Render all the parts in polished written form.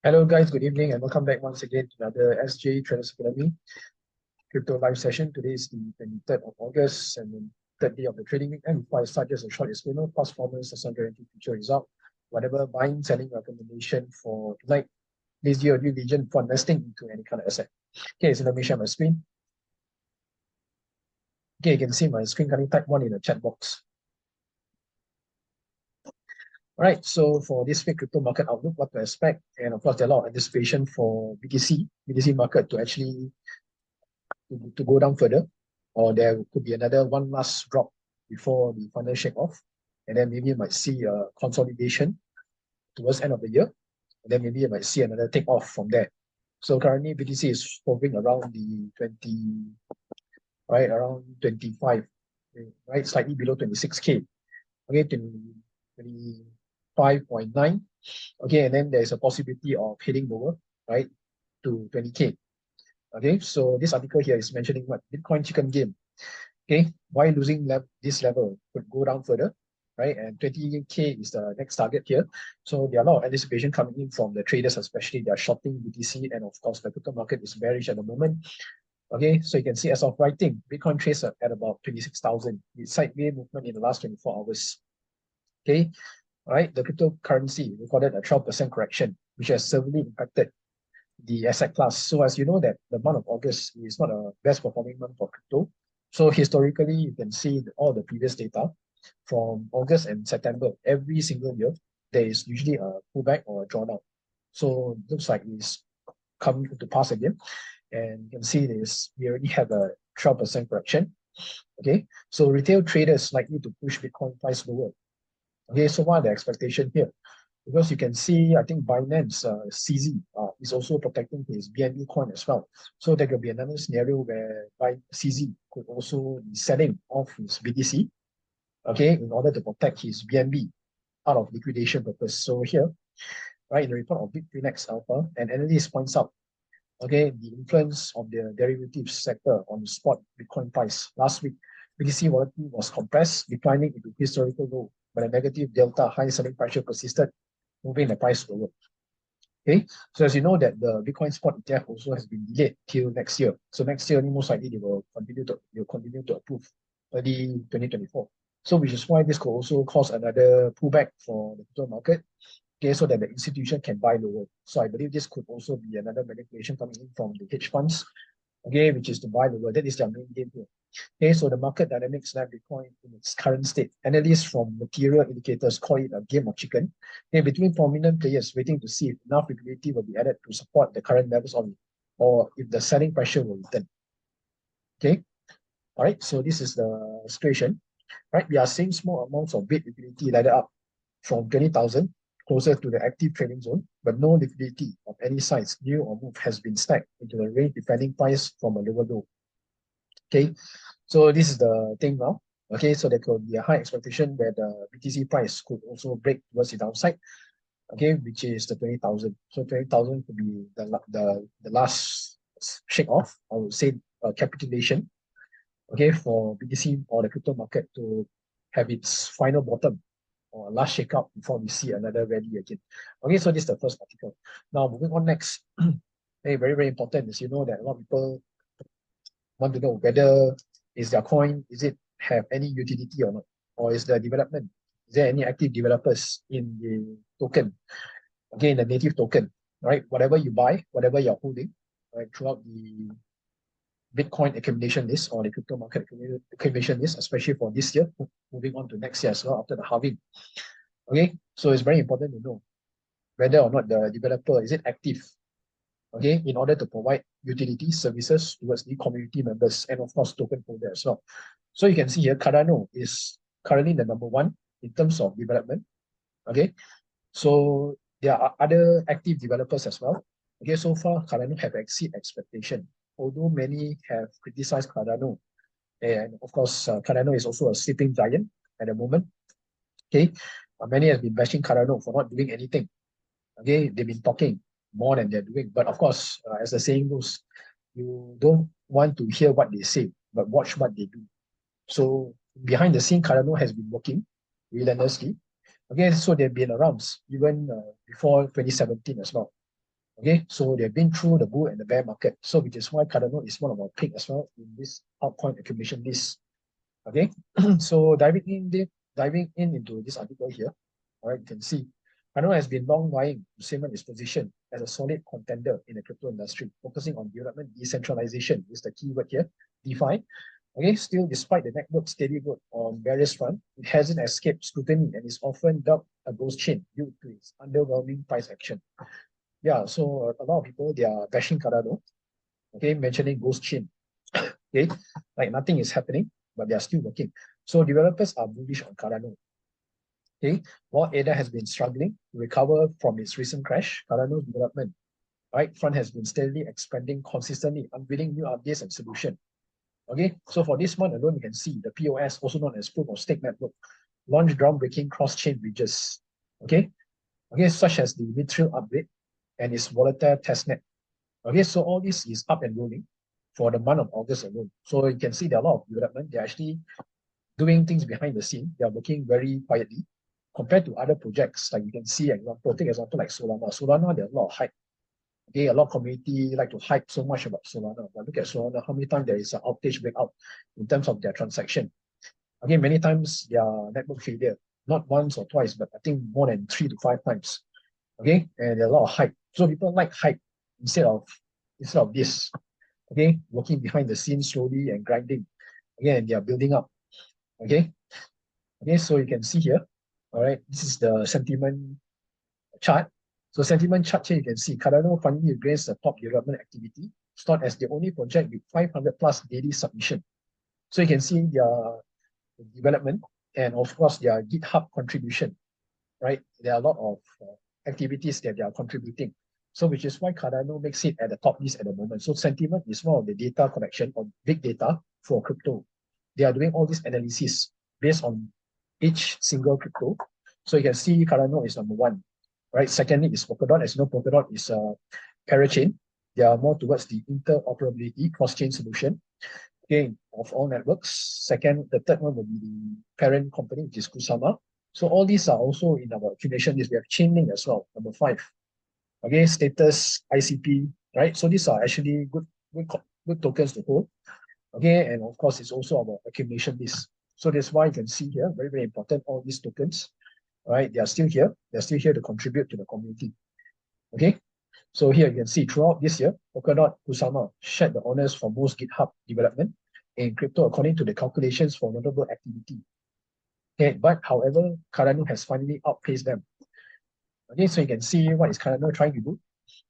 Hello guys, good evening and welcome back once again to another SJ Traders Academy crypto live session. Today is the 23rd of August and the third day of the trading week. And before I start, just a short disclaimer, past performance does not guarantee future result. Whatever buying, selling recommendation for tonight, please do your due diligence for investing into any kind of asset. Okay, so let me share my screen. Okay, you can see my screen. Can you type one in the chat box? All right, so for this week crypto market outlook, what to expect, and of course there are a lot of anticipation for BTC market to actually to go down further, or there could be another one last drop before the final shake off, and then maybe you might see a consolidation towards end of the year, and then maybe you might see another take off from there. So currently BTC is hovering around the 20, right, around 25, right, slightly below 26K, okay, 25.9, okay, and then there's a possibility of hitting lower, right, to 20K. Okay, so this article here is mentioning what Bitcoin chicken game. Okay, why losing this level could go down further, right? And 20K is the next target here. So there are a lot of anticipation coming in from the traders, especially they are shorting BTC, and of course the crypto market is bearish at the moment. Okay, so you can see as of writing, Bitcoin trades at about 26,000 with sideways movement in the last 24 hours. Okay, all right, the cryptocurrency recorded a 12% correction, which has severely impacted the asset class. So as you know that the month of August is not a best performing month for crypto. So historically, you can see all the previous data from August and September, every single year, there is usually a pullback or a drawdown. So it looks like it's come to pass again. And you can see this, we already have a 12% correction. Okay, so retail traders likely to push Bitcoin price lower. Okay, so what are the expectations here? Because you can see, I think Binance, CZ, is also protecting his BNB coin as well. So there could be another scenario where CZ could also be selling off his BTC, okay, in order to protect his BNB out of liquidation purpose. So here, right, in the report of BINANCE Alpha, an analyst points out, okay, the influence of the derivatives sector on the spot Bitcoin price. Last week, BTC volatility was compressed, declining into historical low, but a negative delta high selling pressure persisted, moving the price lower. Okay, so as you know that the Bitcoin spot ETF also has been delayed till next year. So next year, most likely they will continue to approve early 2024. So which is why this could also cause another pullback for the crypto market. Okay, so that the institution can buy lower. So I believe this could also be another manipulation coming in from the hedge funds, okay, which is to buy lower. That is their main game here. Okay, so the market dynamics left Bitcoin in its current state. Analysts from material indicators call it a game of chicken. Okay, between prominent players waiting to see if enough liquidity will be added to support the current levels of it, or if the selling pressure will return. Okay, all right, so this is the situation. Right, we are seeing small amounts of bid liquidity ladder up from 20,000 closer to the active trading zone, but no liquidity of any size, new or move, has been stacked into the range defending price from a lower low. Okay, so this is the thing now. Okay, so there could be a high expectation where the BTC price could also break towards the downside. Okay, which is the 20,000. So 20,000 could be the last shake off, I would say, capitulation. Okay, for BTC or the crypto market to have its final bottom or last shake up before we see another rally again. Okay, so this is the first article. Now moving on next. Hey, very, very important is you know that a lot of people want to know whether is their coin, is it have any utility or not, or is the development, is there any active developers in the token, again the native token, right? Whatever you buy, whatever you're holding, right, throughout the Bitcoin accumulation list or the crypto market accumulation list, especially for this year, moving on to next year as well after the halving. Okay, so it's very important to know whether or not the developer is it active, okay, in order to provide utility services towards the community members and of course token holder as well. So you can see here Cardano is currently the number one in terms of development. Okay, so there are other active developers as well. Okay, so far Cardano have exceeded expectation, although many have criticized Cardano, and of course Cardano is also a sleeping giant at the moment. Okay, many have been bashing Cardano for not doing anything. Okay, they've been talking more than they're doing, but of course, as the saying goes, you don't want to hear what they say, but watch what they do. So behind the scene, Cardano has been working relentlessly. Okay, so they've been around even before 2017 as well. Okay, so they've been through the bull and the bear market. So which is why Cardano is one of our pick as well in this altcoin accumulation list. Okay, so diving in into this article here, all right, you can see Cardano has been long buying to cement its position as a solid contender in the crypto industry, focusing on development decentralization is the keyword here, DeFi. Okay, still despite the network's steady growth on various fronts, it hasn't escaped scrutiny and is often dubbed a ghost chain due to its underwhelming price action. Yeah, so a lot of people they are bashing Cardano, okay, mentioning ghost chain. Okay, like nothing is happening, but they are still working. So developers are bullish on Cardano. Okay, while ADA has been struggling to recover from its recent crash, Cardano's development right front has been steadily expanding consistently, unveiling new updates and solutions. Okay, so for this month alone, you can see the POS, also known as proof of stake network, launched groundbreaking cross-chain bridges. Okay, such as the Mithril upgrade and its volatile testnet. Okay, so all this is up and rolling for the month of August alone. So you can see there are a lot of development. They're actually doing things behind the scene. They are working very quietly compared to other projects. Like you can see, take example like Solana. Solana, there's a lot of hype. Okay, a lot of community like to hype so much about Solana. But look at Solana, how many times there is an outage breakout in terms of their transaction. Okay, many times their network failure, not once or twice, but I think more than 3 to 5 times. Okay, and there's a lot of hype. So people like hype instead of this. Okay, working behind the scenes slowly and grinding. Again, they are building up. Okay, so you can see here. All right, this is the sentiment chart. So sentiment chart here, you can see Cardano finally regains the top development activity, stored as the only project with 500 plus daily submission. So you can see their development and of course their GitHub contribution, right? There are a lot of activities that they are contributing. So which is why Cardano makes it at the top list at the moment. So sentiment is one of the data collection on big data for crypto. They are doing all this analysis based on each single crypto. So you can see Cardano is number one, right? Secondly is Polkadot. As you know, Polkadot is a parachain. They are more towards the interoperability cross-chain solution, okay, of all networks. Second, the third one will be the parent company, which is Kusama. So all these are also in our accumulation list. We have Chainlink as well, number 5. Okay, status, ICP, right? So these are actually good tokens to hold. Okay, and of course, it's also our accumulation list. So that's why you can see here, very, very important, all these tokens, right? They are still here. They're still here to contribute to the community. Okay, so here you can see throughout this year, Polkadot, Kusama shared the honors for most GitHub development in crypto according to the calculations for notable activity. Okay, but however, Cardano has finally outpaced them. Okay, so you can see what is Cardano trying to do.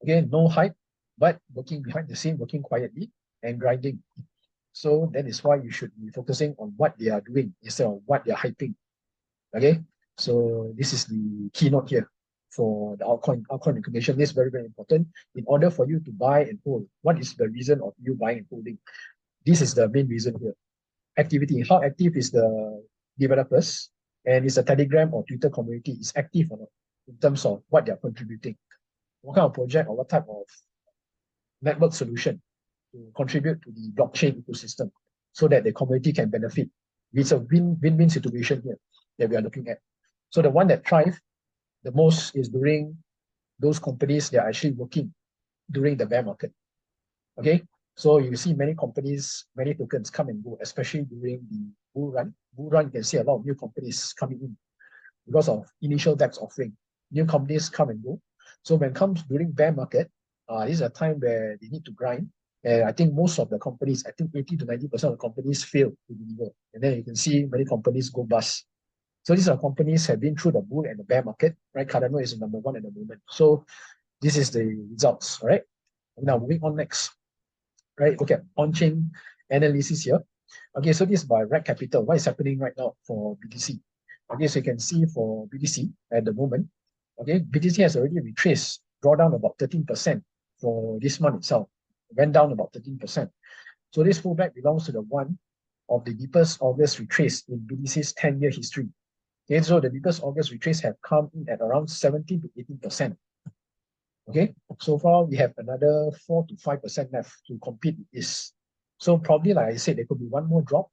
Okay, no hype, but working behind the scene, working quietly and grinding. So that is why you should be focusing on what they are doing instead of what they are hyping. Okay, so this is the keynote here for the altcoin information. This is very, very important. In order for you to buy and hold, what is the reason of you buying and holding? This is the main reason here. Activity. How active is the developers? And is the Telegram or Twitter community is active or not in terms of what they are contributing? What kind of project or what type of network solution to contribute to the blockchain ecosystem so that the community can benefit? It's a win-win situation here that we are looking at. So the one that thrive the most is during those companies that are actually working during the bear market. Okay, so you see many companies, many tokens come and go, especially during the bull run. Bull run, you can see a lot of new companies coming in because of initial DEX offering. New companies come and go. So when it comes during bear market, this is a time where they need to grind. And I think most of the companies, I think 80 to 90% of the companies fail to deliver. And then you can see many companies go bust. So these are companies have been through the bull and the bear market, right? Cardano is the number one at the moment. So this is the results, all right? Now moving on next, right? Look at on-chain analysis here. Okay, so this is by Red Capital. What is happening right now for BTC? Okay, so you can see for BTC at the moment, okay, BTC has already retraced, draw down about 13% for this month itself. Went down about 13%. So this pullback belongs to the one of the deepest August retrace in BTC's 10-year history. Okay, so the deepest August retrace have come in at around 17 to 18%. Okay, so far we have another 4 to 5% left to compete with this. So probably, like I said, there could be one more drop,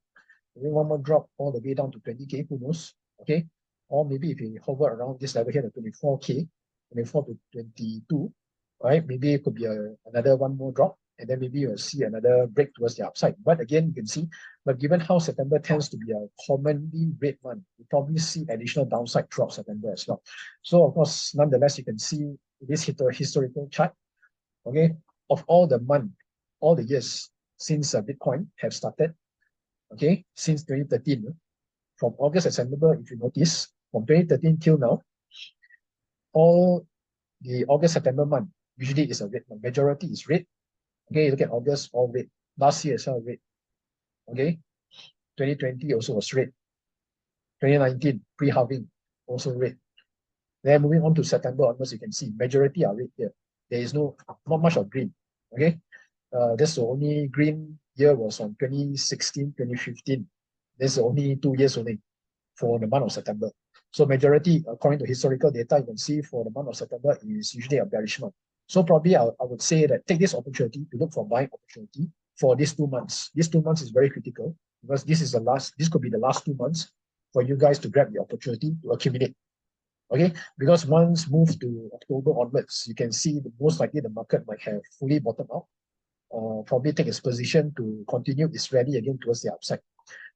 maybe one more drop all the way down to 20K, who knows? Okay, or maybe if you hover around this level here, the 24K, 24 to 22, right? Maybe it could be another one more drop, and then maybe you'll see another break towards the upside. But again, you can see, but given how September tends to be a commonly red month, you probably see additional downside throughout September as well. So of course, nonetheless, you can see this historical chart, okay, of all the month, all the years since Bitcoin have started, okay, since 2013, from August and September, if you notice, from 2013 till now, all the August, September month usually is a red month. Majority is red. Okay, look at August, all red. Last year as well, red. Okay, 2020 also was red. 2019, pre-halving, also red. Then moving on to September onwards, you can see majority are red here. There is not much of green. Okay, that's the only green year was on 2016, 2015. That's the only 2 years only for the month of September. So majority, according to historical data, you can see for the month of September is usually a bearish month. So probably I would say that take this opportunity to look for buying opportunity for these 2 months. These 2 months is very critical because this could be the last 2 months for you guys to grab the opportunity to accumulate. Okay, because once moved to October onwards, you can see that most likely the market might have fully bottomed out, or probably take its position to continue its rally again towards the upside.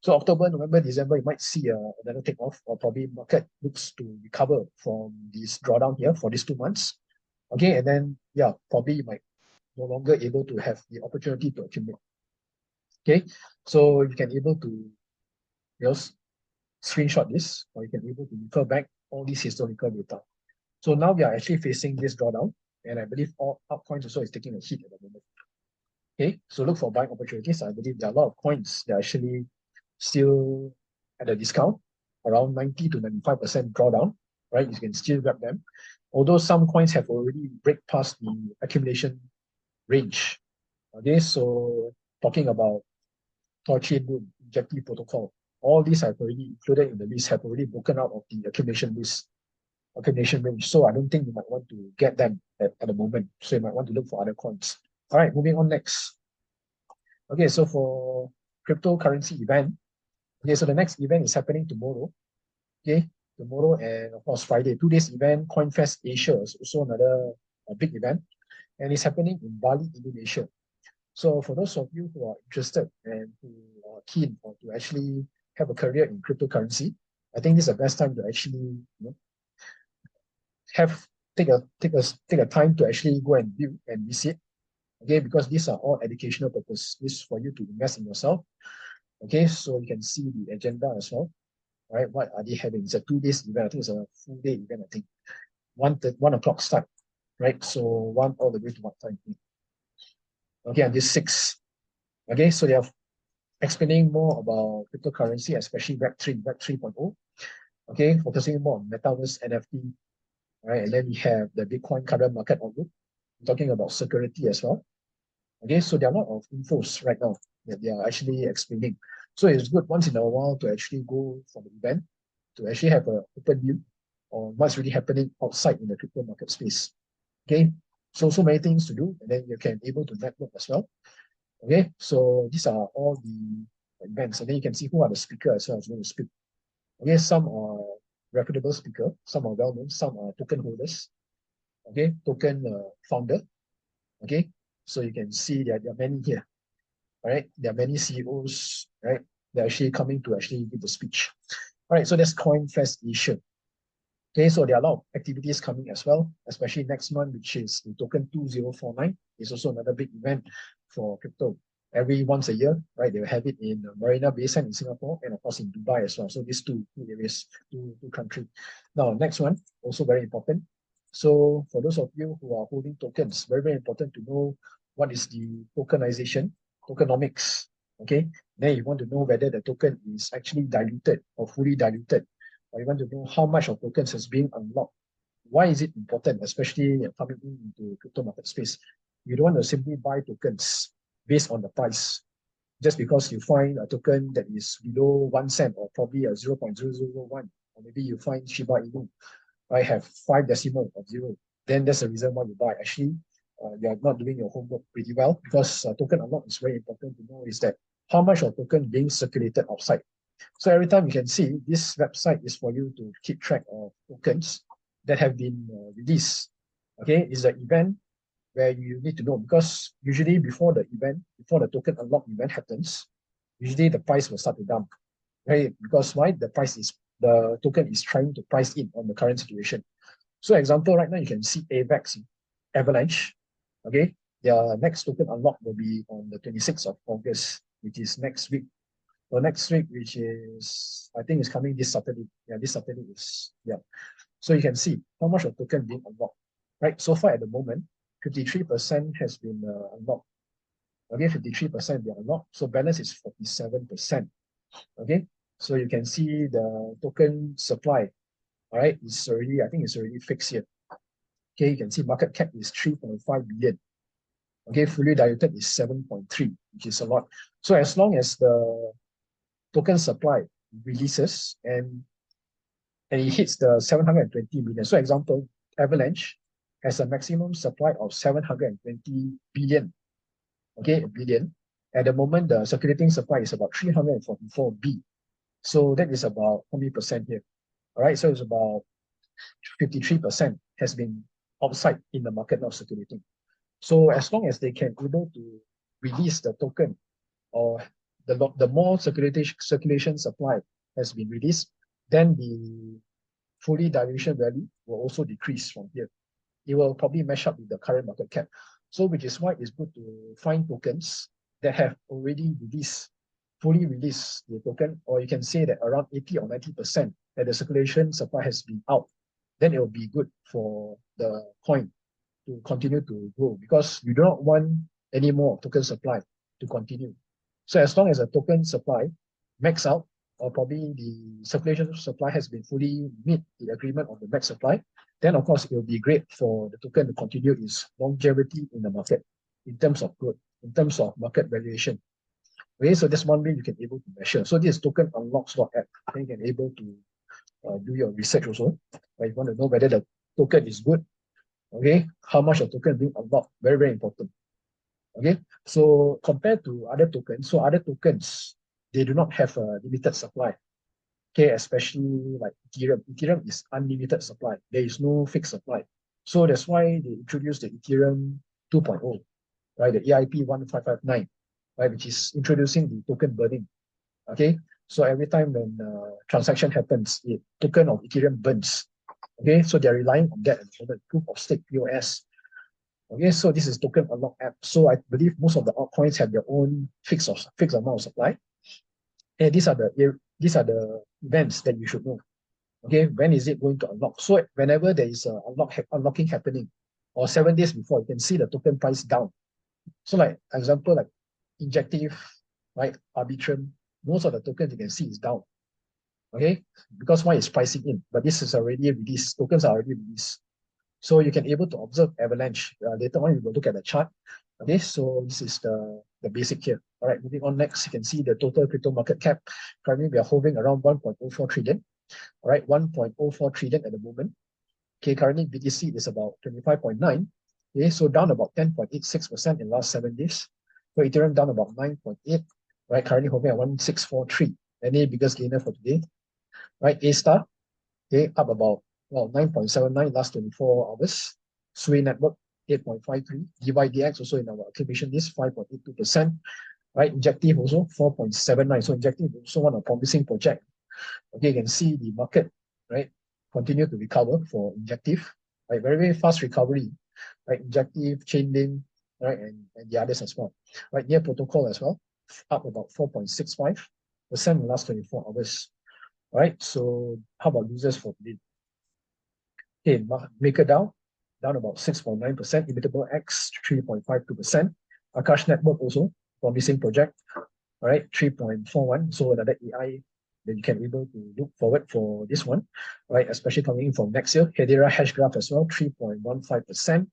So October, November, December, you might see another takeoff, or probably market looks to recover from this drawdown here for these 2 months. Okay, and then yeah, probably you might no longer able to have the opportunity to accumulate. Okay, so you can able to screenshot this, or you can able to refer back all these historical data. So now we are actually facing this drawdown, and I believe all altcoins also is taking a hit at the moment. Okay, so look for buying opportunities. I believe there are a lot of coins that are actually still at a discount, around 90 to 95% drawdown, right? You can still grab them. Although some coins have already break past the accumulation range. Okay, so talking about Torchain Moon, Jetty Protocol, all these have already included in the list, have already broken out of the accumulation list, accumulation range. So I don't think you might want to get them at the moment. So you might want to look for other coins. All right, moving on next. Okay, so for cryptocurrency event, okay, so the next event is happening tomorrow. Okay, tomorrow and of course Friday, 2 days event. CoinFest Asia is also another big event, and it's happening in Bali, Indonesia. So for those of you who are interested and who are keen or to actually have a career in cryptocurrency, I think this is the best time to actually take a time to actually go and view and visit. Okay, because these are all educational purposes. This is for you to invest in yourself. Okay, so you can see the agenda as well. Right, what are they having? It's a 2 days event. I think it's a full day event. I think 1 o'clock start. Right, so 1 all the way to what time? Okay, and this 6. Okay, so they are explaining more about cryptocurrency, especially Web 3.0. Okay, focusing more on metaverse, NFT. Right, and then we have the Bitcoin current market outlook, talking about security as well. Okay, so there are a lot of infos right now that they are actually explaining. So it's good once in a while to actually go for the event, to actually have an open view on what's really happening outside in the crypto market space. Okay, so many things to do, and then you can able to network as well. Okay, so these are all the events, and then you can see who are the speakers as well as going to speak. Okay, some are reputable speaker, some are well known, some are token holders. Okay, token founder. Okay, so you can see there are many here. All right, there are many CEOs, right? They're actually coming to actually give the speech. All right, so that's CoinFest Asia. Okay, so there are a lot of activities coming as well, especially next month, which is the token 2049. It's also another big event for crypto. Every once a year, right? They'll have it in Marina Bay Sands in Singapore and of course in Dubai as well. So these two areas, two countries. Now, next one, also very important. So for those of you who are holding tokens, very, very important to know what is the tokenization, tokenomics. Okay, then you want to know whether the token is actually diluted or fully diluted, or you want to know how much of tokens has been unlocked. Why is it important, especially coming into crypto market space? You don't want to simply buy tokens based on the price. Just because you find a token that is below 1 cent or probably a 0.0001, or maybe you find Shiba Inu, I have 5 decimal of 0, then that's the reason why you buy. Actually, you are not doing your homework pretty well, because token unlock is very important to know is that how much of token being circulated outside. So every time you can see, this website is for you to keep track of tokens that have been released. Okay, it's an event where you need to know, because usually before the token unlock event happens, usually the price will start to dump, right? Because why? The token is trying to price in on the current situation. So example, right now you can see AVAX, Avalanche, okay? Their next token unlock will be on the 26th of August, which is next week. So next week, which is, I think is coming this Saturday. Yeah, this Saturday is, yeah. So you can see how much of token being unlocked, right? So far at the moment, 53% has been unlocked. Okay, 53% they are unlocked. So balance is 47%. Okay, so you can see the token supply, all right, it's already, I think it's already fixed here. Okay, you can see market cap is 3.5 billion. Okay, fully diluted is 7.3, which is a lot. So as long as the token supply releases and it hits the 720 million. So example, Avalanche has a maximum supply of 720 billion. Okay, a billion. At the moment, the circulating supply is about 344 B. So that is about how many percent here? All right, so it's about 53% has been outside in the market, not circulating. So as long as they can able to release the token, or the more circulation supply has been released, then the fully dilution value will also decrease from here. It will probably match up with the current market cap. So which is why it's good to find tokens that have already fully released the token, or you can say that around 80 or 90% that the circulation supply has been out. Then it will be good for the coin to continue to grow, because you do not want any more token supply to continue. So as long as the token supply max out, or probably the circulation supply has been fully meet the agreement on the max supply, then of course it will be great for the token to continue its longevity in the market in terms of growth, in terms of market valuation. Okay, so that's one way you can able to measure. So this token unlock slot app, then you can able to do your research also. But you want to know whether the token is good, okay, how much of token being unlocked, very, very important. Okay, so compared to other tokens, so other tokens, they do not have a limited supply. Okay, especially like Ethereum. Ethereum is unlimited supply. There is no fixed supply. So that's why they introduced the Ethereum 2.0, right? The EIP 1559, right? Which is introducing the token burning. Okay, so every time when transaction happens, the token of Ethereum burns. Okay, so they're relying on that for the proof of stake POS. Okay, so this is token unlock app. So I believe most of the altcoins have their own fixed amount of supply. And these are the events that you should know. Okay, when is it going to unlock? So whenever there is a unlocking happening, or 7 days before, you can see the token price down. So like example, like Injective, right, Arbitrum, most of the tokens you can see is down. Okay, because why is pricing in? But this is already released. Tokens are already released. So you can able to observe Avalanche. Later on, we will look at the chart. Okay, so this is the basic here. All right, moving on next, you can see the total crypto market cap. Currently, we are hovering around 1.04 trillion. All right, 1.04 trillion at the moment. Okay, currently BTC is about 25.9. Okay, so down about 10.86% in the last 7 days. So Ethereum down about 9.8. Right, currently hovering at 1643. Any biggest gainer for today? Right, A-Star, okay, up about 9.79 last 24 hours. Sway Network 8.53. DYDX also in our accumulation list 5.82%. Right, Injective also 4.79. So Injective also one of promising project. Okay, you can see the market, right, continue to recover for Injective. Right, very, very fast recovery. Right, Injective, Chainlink, right, and the others as well. Right, Near Protocol as well, up about 4.65% in the last 24 hours. All right, so how about users for today? Okay, MakerDAO down about 6.9%, Immutable X 3.52%, Akash Network also promising project, all right, 3.41. So another AI that you can able to look forward for this one, right? Especially coming in from next year. Hedera Hashgraph as well, 3.15%.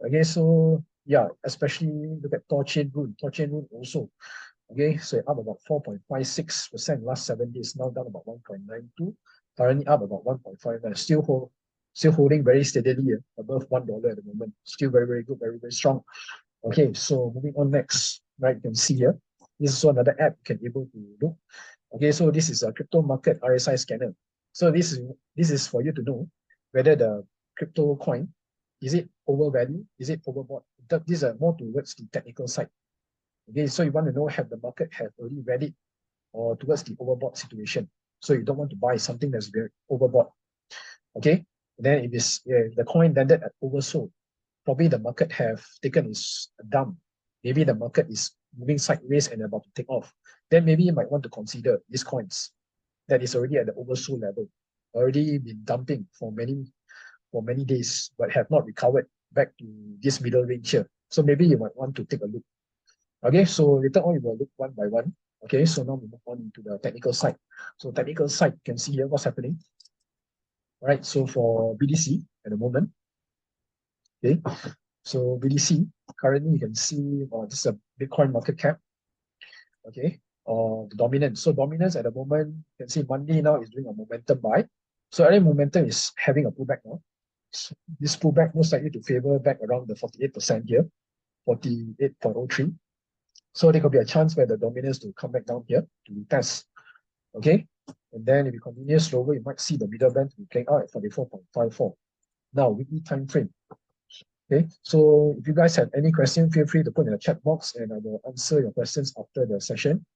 Okay, so yeah, especially look at Torchain Rune also. Okay, so up about 4.56% last 7 days, now down about 1.92, currently up about 1.59, still holding very steadily above $1 at the moment. Still very, very good, very, very strong. Okay, so moving on next, right, you can see here, this is another app you can able to look. Okay, so this is a crypto market RSI scanner. So this is for you to know whether the crypto coin, is it overvalued, is it overbought? these are more towards the technical side. Okay, so you want to know have the market have already read it or towards the overbought situation. So you don't want to buy something that's very overbought. Okay, then if it's the coin landed at oversold, probably the market have taken its dump. Maybe the market is moving sideways and about to take off. Then maybe you might want to consider these coins that is already at the oversold level, already been dumping for many days, but have not recovered back to this middle range here. So maybe you might want to take a look. Okay, so later on we will look one by one. Okay, so now we move on into the technical side. So technical side, you can see here what's happening. All right, so for BDC at the moment, okay, so BDC currently you can see this is a Bitcoin market cap, okay, or the dominance. So dominance at the moment, you can see Monday now is doing a momentum buy. So any momentum is having a pullback now. So this pullback most likely to favor back around the 48% here, 48.03. So there could be a chance where the dominance to come back down here to retest. Okay. And then if you continue slower, you might see the middle band to be playing out at 44.54. Now, weekly time frame. Okay. So if you guys have any question, feel free to put in the chat box and I will answer your questions after the session.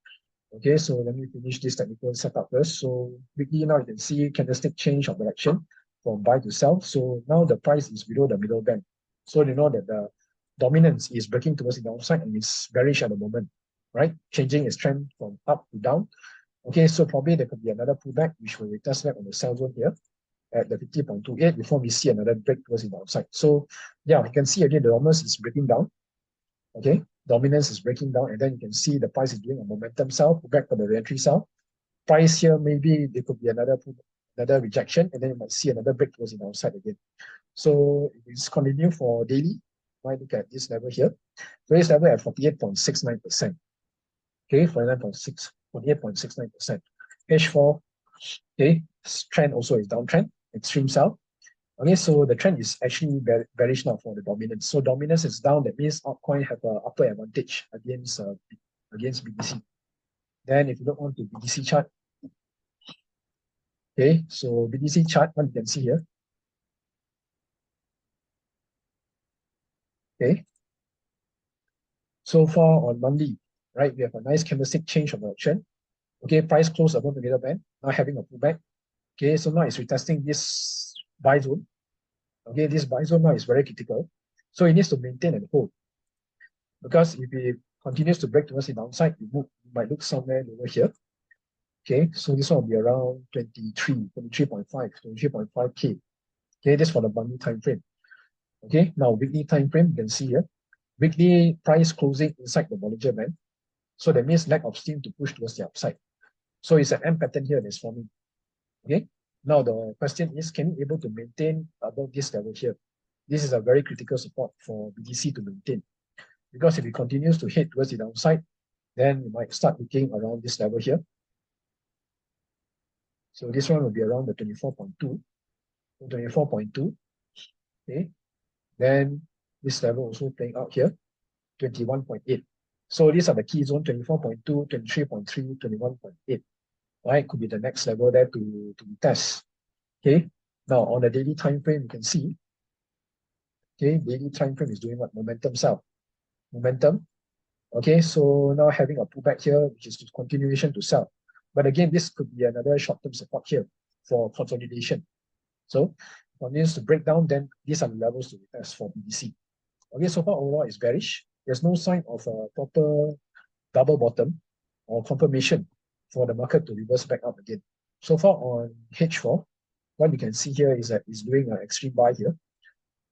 Okay, so let me finish this technical setup first. So weekly now you can see candlestick change of direction from buy to sell. So now the price is below the middle band. So you know that the dominance is breaking towards the downside and it's bearish at the moment, right? Changing its trend from up to down. Okay, so probably there could be another pullback which will retest back on the sell zone here at the 50.28 before we see another break towards the downside. So yeah, you can see again the dominance is breaking down. Okay, dominance is breaking down, and then you can see the price is doing a momentum sell, pull back for the re-entry sell. Price here, maybe there could be another rejection, and then you might see another break towards the downside again. So if it's continue for daily, you might look at this level here. So this level at 48.69%. Okay, 48.69%. H4, okay, trend also is downtrend, extreme sell. Okay, so the trend is actually bearish now for the dominance. So dominance is down. That means altcoin have an upper advantage against BTC. Then if you look on to BTC chart, okay, so BTC chart, what you can see here, okay. So far on Monday, right, we have a nice candlestick change of direction. Okay, price closed above the middle band, now having a pullback. Okay, so now it's retesting this buy zone. Okay, this buy zone now is very critical. So it needs to maintain and hold. Because if it continues to break towards the downside, you might look somewhere over here. Okay, so this one will be around 23.5K. Okay, this for the monthly time frame. Okay, now weekly time frame, you can see here. Weekly price closing inside the Bollinger Band. So that means lack of steam to push towards the upside. So it's an M pattern here that's forming. Okay, now the question is, can you able to maintain above this level here? This is a very critical support for BTC to maintain. Because if it continues to head towards the downside, then you might start looking around this level here. So this one will be around the 24.2. 24.2. Okay. Then this level also playing out here, 21.8. So these are the key zone, 24.2, 23.3, 21.8. Right, could be the next level there to test. Okay. Now on the daily time frame, you can see, okay, daily time frame is doing what? Momentum sell. Momentum. Okay, so now having a pullback here, which is continuation to sell. But again, this could be another short-term support here for consolidation. So continues to break down, then these are the levels to retest for BTC. Okay, so far overall is bearish. There's no sign of a proper double bottom or confirmation for the market to reverse back up again. So far on H4, what you can see here is that it's doing an extreme buy here.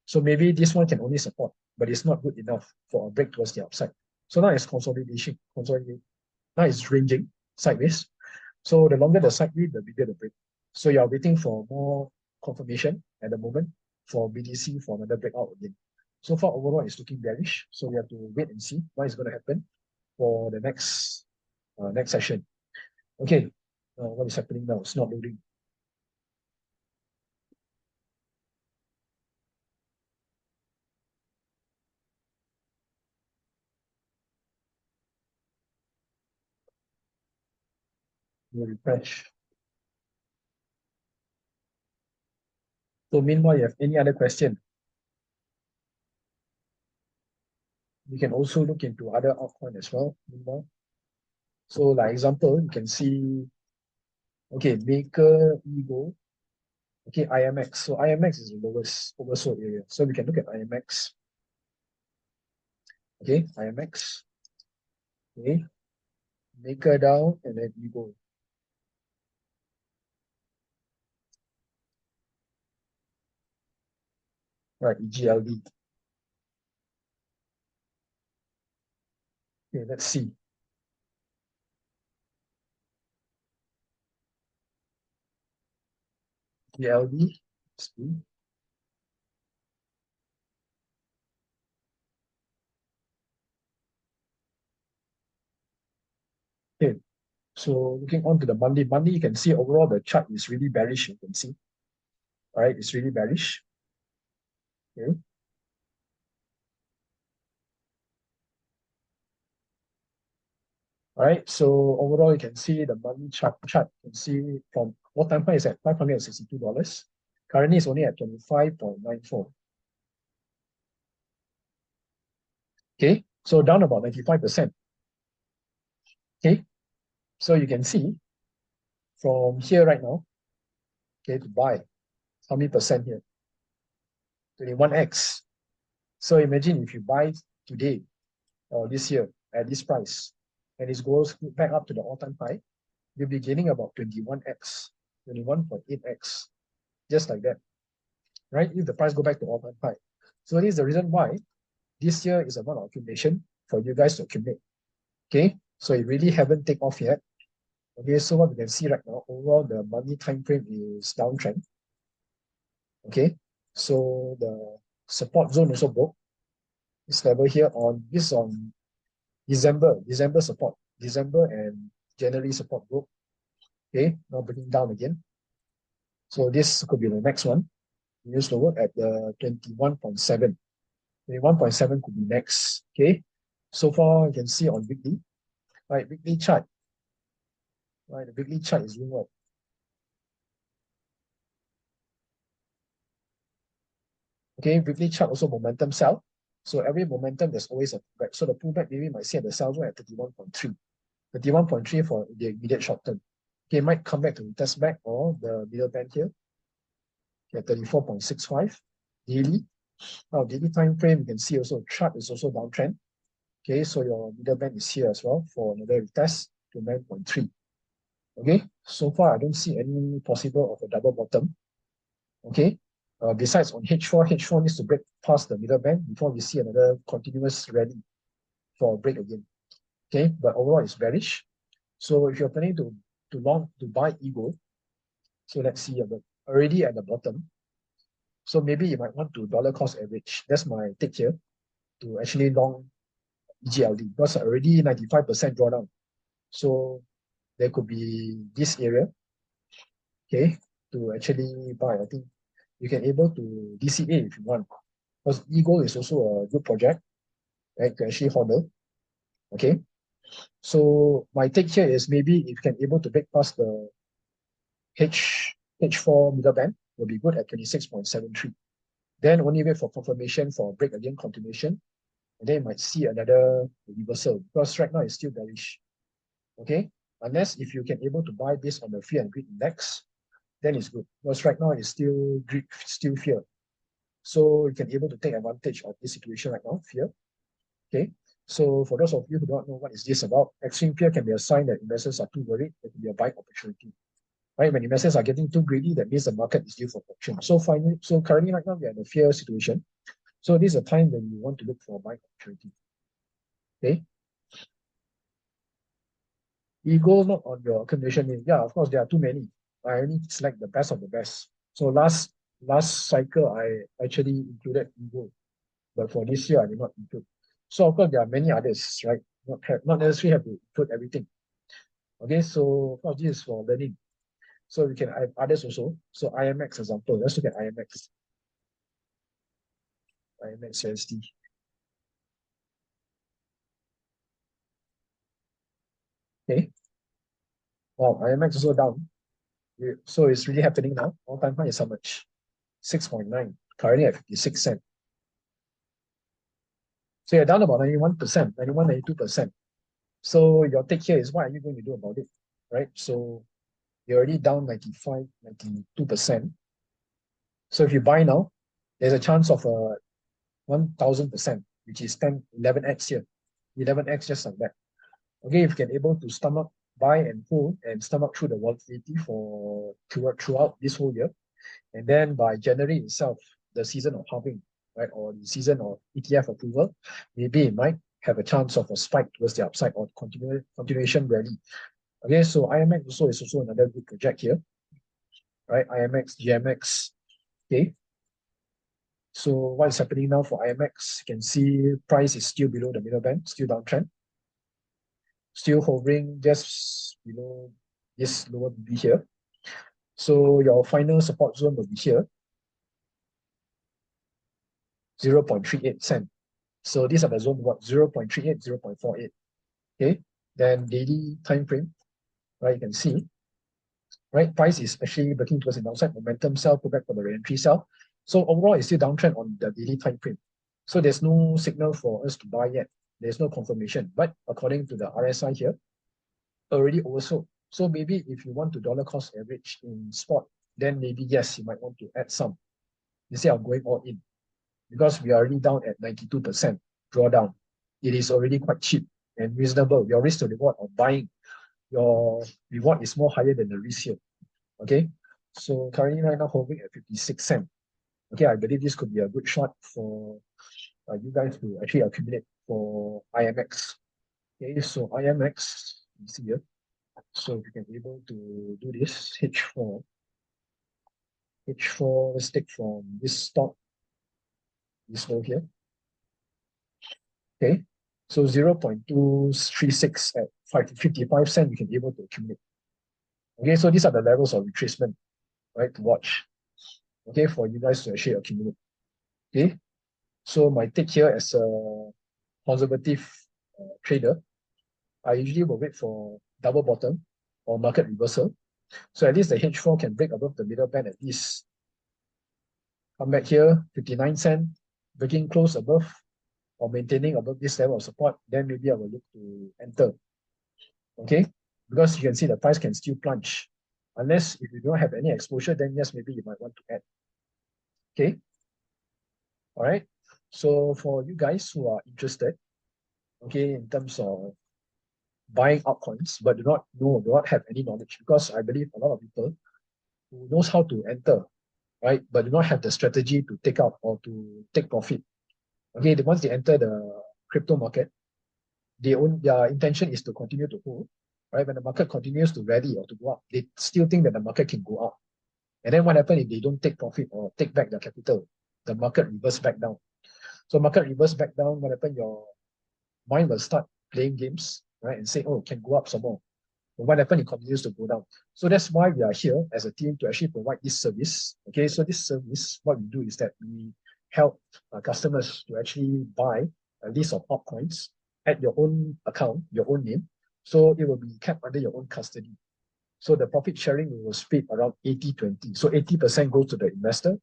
So maybe this one can only support, but it's not good enough for a break towards the upside. So now it's consolidation. Now it's ranging sideways. So the longer the sideways, the bigger the break. So you're waiting for more confirmation at the moment for BTC for another breakout again. So far overall, it's looking bearish. So we have to wait and see what is going to happen for the next session. Okay, what is happening now? It's not loading. We'll refresh. So meanwhile, you have any other question? You can also look into other altcoin as well. So like example, you can see, okay, Maker, Ego, okay, IMX. So IMX is the lowest oversold area. So we can look at IMX. Okay, IMX. Okay, Maker down and then Ego. Right, EGLD. Okay, let's see. EGLD. Okay, so looking on to the Monday, you can see overall the chart is really bearish. You can see, all right, it's really bearish. Okay, all right. So overall, you can see the monthly chart. You can see from what time high is at $562. Currently, it's only at 25.94. Okay, so down about 95%. Okay, so you can see from here right now, okay, to buy, how many percent here? 21x. So imagine if you buy today or this year at this price, and it goes back up to the all-time high, you'll be gaining about 21x, 21.8x, just like that, right? If the price go back to all-time high. So this is the reason why this year is about accumulation for you guys to accumulate. Okay, so it really haven't taken off yet. Okay, so what we can see right now, overall the monthly time frame is downtrend. Okay, so the support zone also broke. This level here on this on December support, December and January support broke. Okay, now breaking down again. So this could be the next one. We used to work at the 21.7. 21.7 could be next. Okay, so far you can see on weekly, right? Weekly chart, right? The weekly chart is doing what? Okay, weekly chart also momentum sell. So every momentum, there's always a pullback. So the pullback maybe might see at the sell zone at 31.3. 31.3 for the immediate short term. Okay, might come back to test back or the middle band here at 34.65 daily. Now, daily time frame, you can see also chart is also downtrend. Okay, so your middle band is here as well for another retest to 9.3. Okay, so far I don't see any possible of a double bottom. Okay, besides on H4 needs to break past the middle band before we see another continuous rally for a break again. Okay, but overall it's bearish. So if you're planning to buy Ego, so let's see, already at the bottom. So maybe you might want to dollar cost average. That's my take here to actually long EGLD because already 95% drawdown. So there could be this area, okay, to actually buy. I think you can able to DCA if you want. Because Ego is also a good project, right, to actually hodl. Okay. So my take here is maybe if you can able to break past the H4 middle band, will be good at 26.73. Then only wait for confirmation for break again continuation. And then you might see another reversal because right now it's still bearish. Okay. Unless if you can able to buy based on the fear and greed index, then it's good. Because right now it's still greed, still fear. So you can able to take advantage of this situation right now, fear. Okay. So for those of you who don't know what is this about, extreme fear can be a sign that investors are too worried. It can be a buying opportunity. Right? When investors are getting too greedy, that means the market is due for correction. So currently right now we are in a fear situation. So this is a time when you want to look for a buying opportunity. Okay. Ego not on your accumulation name. Yeah, of course there are too many. I only select the best of the best. So last cycle I actually included Ego, but for this year I did not include. So of course there are many others, right? Not necessarily have to include everything. Okay, so of course this is for learning. So we can have others also. So IMX example. Let's look at IMX. IMX USD. Okay. Wow, IMX also down. So it's really happening now. All time high is how much? 6.9. Currently at 56 cents. So you're down about 91%, 91, 92%. So your take here is what are you going to do about it, right? So you're already down 95, 92%. So if you buy now, there's a chance of 1000%, which is 10, 11x here. 11x just like that. Okay, if you can able to stomach, buy and hold and stomach through the volatility for throughout this whole year, and then by January itself, the season of halving, right, or the season of ETF approval, maybe it might have a chance of a spike towards the upside or continuation rally. Okay, so IMX also is also another good project here, right? IMX, GMX. Okay, so what is happening now for IMX? You can see price is still below the middle band, still downtrend, still hovering just below this lower BB here. So your final support zone will be here, 0.38 cent. So these are the zone what 0.38, 0.48. Okay, then daily time frame, right? You can see, right? Price is actually breaking towards the downside, momentum sell, pull back for the re-entry sell. So overall, it's still downtrend on the daily time frame. So there's no signal for us to buy yet. There's no confirmation. But according to the RSI here, already oversold. So maybe if you want to dollar cost average in spot, then maybe yes, you might want to add some instead of going all in, because we are already down at 92% drawdown. It is already quite cheap and reasonable. Your risk to reward of buying, your reward is more higher than the risk here. Okay, so currently right now hovering at 56 cents. Okay, I believe this could be a good shot for you guys to actually accumulate for IMX. Okay, so IMX, you see here. So if you can be able to do this, H4, let's take from this stock, this low here. Okay, so 0.236 at 55 cents, you can be able to accumulate. Okay, so these are the levels of retracement, right, to watch. Okay, for you guys to actually accumulate. Okay, so my take here as a conservative trader, I usually will wait for double bottom or market reversal. So at least the H4 can break above the middle band at least. Come back here, 59 cents, breaking close above or maintaining above this level of support, then maybe I will look to enter. Okay, because you can see the price can still plunge. Unless if you don't have any exposure, then yes, maybe you might want to add. Okay, all right. So for you guys who are interested, okay, in terms of buying altcoins, but do not have any knowledge, because I believe a lot of people who knows how to enter, right, but do not have the strategy to take out or to take profit. Okay, once they enter the crypto market, their intention is to continue to hold, right? When the market continues to rally or to go up, they still think that the market can go up. And then what happens if they don't take profit or take back their capital? The market reverse back down. So market reverse back down, what happens? Your mind will start playing games, right? And say, oh, can go up some more. But what happens? It continues to go down. So that's why we are here as a team to actually provide this service. Okay, so this service, what we do is that we help customers to actually buy a list of altcoins at your own account, your own name. So it will be kept under your own custody. So the profit sharing will split around 80-20. So 80% goes to the investor.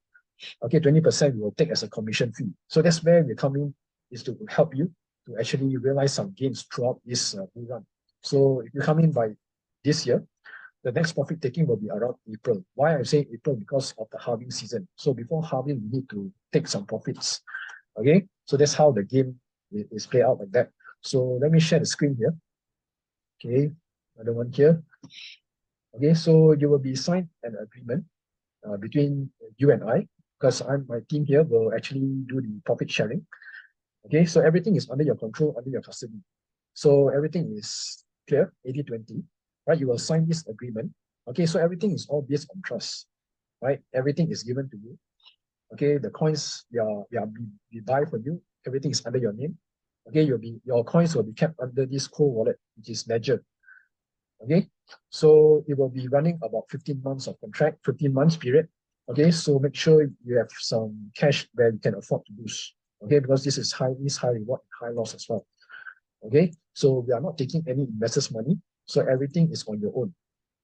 Okay, 20% we will take as a commission fee. So that's where we come in, is to help you to actually realize some gains throughout this bull run. So if you come in by this year, the next profit taking will be around April. Why I say April? Because of the halving season. So before halving, we need to take some profits. Okay, so that's how the game is played out like that. So let me share the screen here. Okay, another one here. Okay, so you will be signed an agreement between you and I, because my team here will actually do the profit sharing. Okay, so everything is under your control, under your custody. So everything is clear, 80-20, right? You will sign this agreement. Okay, so everything is all based on trust, right? Everything is given to you. Okay, the coins we buy for you, everything is under your name. Okay, your coins will be kept under this cold wallet, which is Ledger. Okay, so it will be running about 15 months of contract, 15 months period. Okay, so make sure you have some cash where you can afford to lose. Okay, because this is high reward, high loss as well. Okay, so we are not taking any investors' money, so everything is on your own.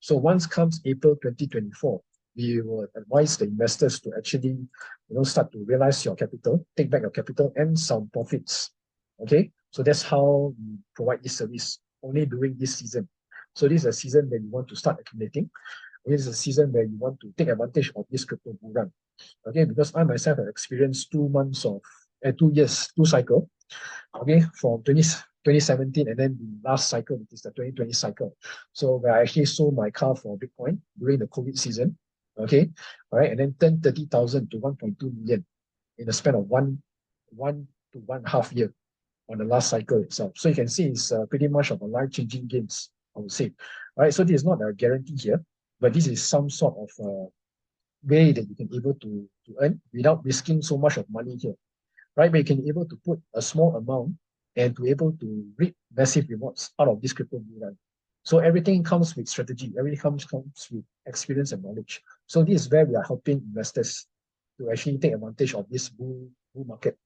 So once comes April 2024, we will advise the investors to actually, start to realize your capital, take back your capital and some profits. Okay, so that's how we provide this service only during this season. So this is a season where you want to start accumulating. This is a season where you want to take advantage of this crypto bull run. Okay, because I myself have experienced 2 months of 2 years, two cycle. Okay, from 2017 and then the last cycle, which is the 2020 cycle. So where I actually sold my car for Bitcoin during the COVID season. Okay, all right, and then turned 30,000 to 1.2 million in the span of one to 1.5 year on the last cycle itself. So you can see it's pretty much of a life-changing gains, I would say. All right, so this is not a guarantee here, but this is some sort of way that you can able to earn without risking so much of money here, right? But you can be able to put a small amount and to able to reap massive rewards out of this crypto bull run. So everything comes with strategy. Everything comes with experience and knowledge. So this is where we are helping investors to actually take advantage of this bull market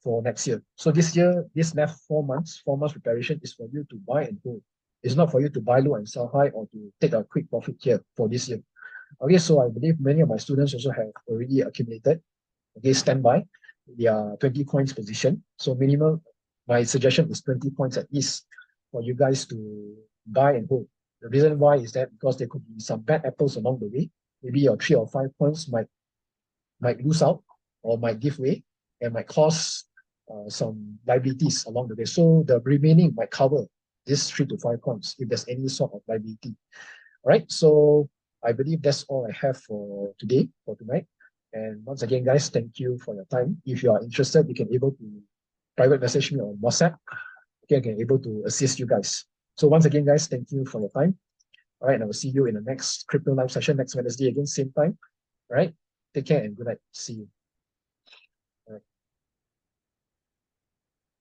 for next year. So this year, this left 4 months, 4 months preparation is for you to buy and hold. It's not for you to buy low and sell high or to take a quick profit here for this year. Okay, so I believe many of my students also have already accumulated. Okay, standby their 20 coins position. So minimum, my suggestion is 20 points at least for you guys to buy and hold. The reason why is that because there could be some bad apples along the way. Maybe your 3 or 5 points might lose out or might give way and might cause some liabilities along the way. So the remaining might cover this 3 to 5 points if there's any sort of liability. All right, so I believe that's all I have for today, for tonight. And once again, guys, thank you for your time. If you are interested, you can able to private message me on WhatsApp. Okay, I can able to assist you guys. So once again, guys, thank you for your time. All right, and I will see you in the next crypto live session next Wednesday again, same time. All right, take care and good night. See you.